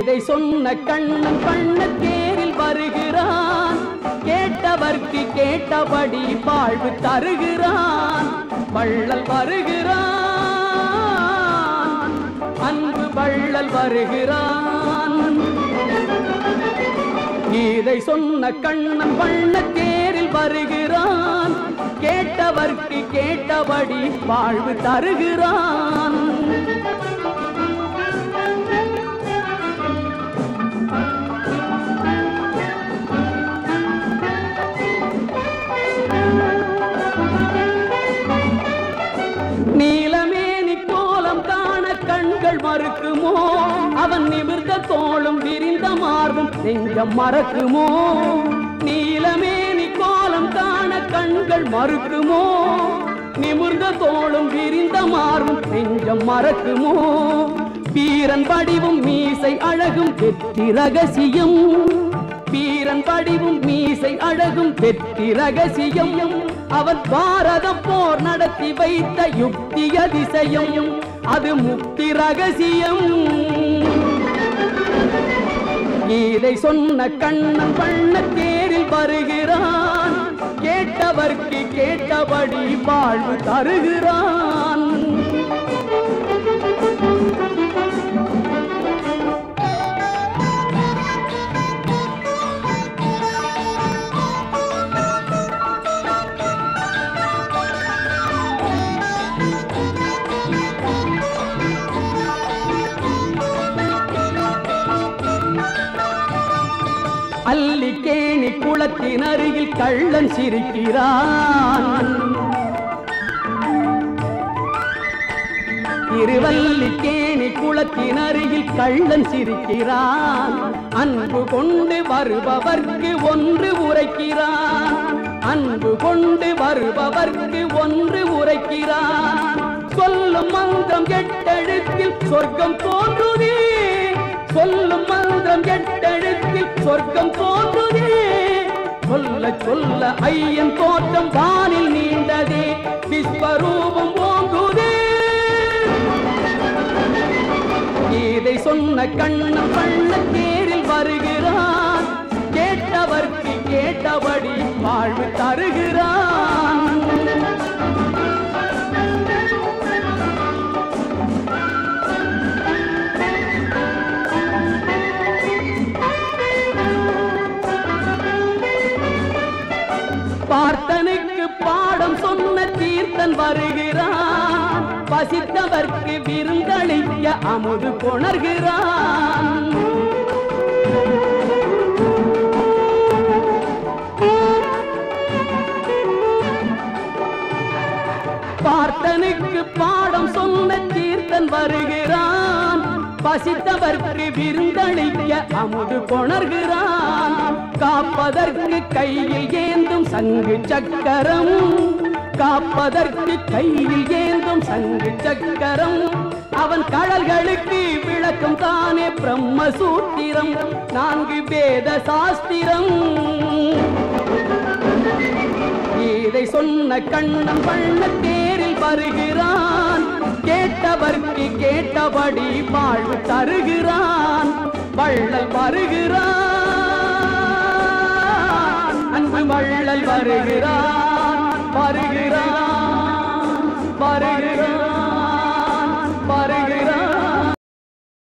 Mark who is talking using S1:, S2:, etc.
S1: கீதை சொன்ன கண்ணன் பண்ண தேரில் வருகிறான். கேட்டவர்க்கு கேட்டபடி வாழ்வு தருகிறான். வள்ளல் வருகிறான், அன்பு வள்ளல் வருகிறான். கீதை சொன்ன கண்ணன் பண்ண தேரில் வருகிறான். கேட்டவர்க்கு கேட்டபடி வாழ்வு தருகிறான். நீலமேனி கோலம் காண கண்கள் மறுக்குமோ? அவன் நிமிர்ந்த தோளும் விரிந்த மார்பும் நெஞ்சம் மறக்குமோ? நீலமேனி கோலம் காண கண்கள் மறுக்குமோ? நிமிர்ந்த தோளும் விரிந்த மார்பும் நெஞ்சம் மறக்குமோ? வீரன் வடிவும் மீசை அழகும் வெற்றி ரகசியம். வீரன் வடிவும் மீசை அழகும் வெற்றி ரகசியம். அவன் பாரத போர் நடத்தி வைத்த யுக்தி அதிசயம். அது முக்தி ரகசியம். கீதை சொன்ன கண்ணன் பண்ண தேரில் வருகிறான். கேட்டவர்க்கு கேட்டபடி வாழ்வு தருகிறான். அல்லிக்கேணி குளத்தின் அருகில் கள்ளன் சிரிக்கிறான். திருவல்லிக்கேணி குளத்தின் அருகில் கள்ளன் சிரிக்கிறான். அன்பு கொண்டு வருபவர்க்கு ஒன்று உரைக்கிறான். அன்பு கொண்டு வருபவர்க்கு ஒன்று உரைக்கிறான். சொல்லும் மந்திரம் எட்டெழுத்தில் சொர்க்கம் தோன்றுதே. சொல்லும் மந்திரம் எட்டெழுத்தில் சொர்க்கம் தோன்றுதே. சொல்ல சொல்ல ஐயன் தோற்றம் வானில் நீண்டதே. விஸ்வரூபம் ஓங்குதே. கீதை சொன்ன கண்ணன் பண்ண தேரில் வருகிறான். கேட்டவர்க்கு கேட்டபடி வாழ்வு தருகிறான். பார்த்தனுக்கு பாடம் சொன்ன தீர்த்தன் வருகிறான். பசித்தவர்க்கு விருந்தளிக்க அமுது கொணர்கிறான். பார்த்தனுக்கு பாடம் சொன்ன தீர்த்தன் வருகிறான். பசித்தவர்க்கு விருந்தளிக்க அமுது கொணர்கிறான். காப்பதற்கு கையில் ஏந்தும் சங்கு சக்கரம். காப்பதற்கு கையில் ஏந்தும் சங்கு சக்கரம். அவன் கடல்களுக்கு விளக்கம் தானே பிரம்மசூத்திரம். 4 வேத சாஸ்திரம். இதை சொன்ன கண்ணன் பண்ண தேரில் வருகிறான். கேட்டவர்க்கு கேட்டபடி வாழ்வு தருகிறான். வள்ளல் வருகிறான், அன்பு வள்ளல் வருகிறான். வருகிறான் வருகிறான்.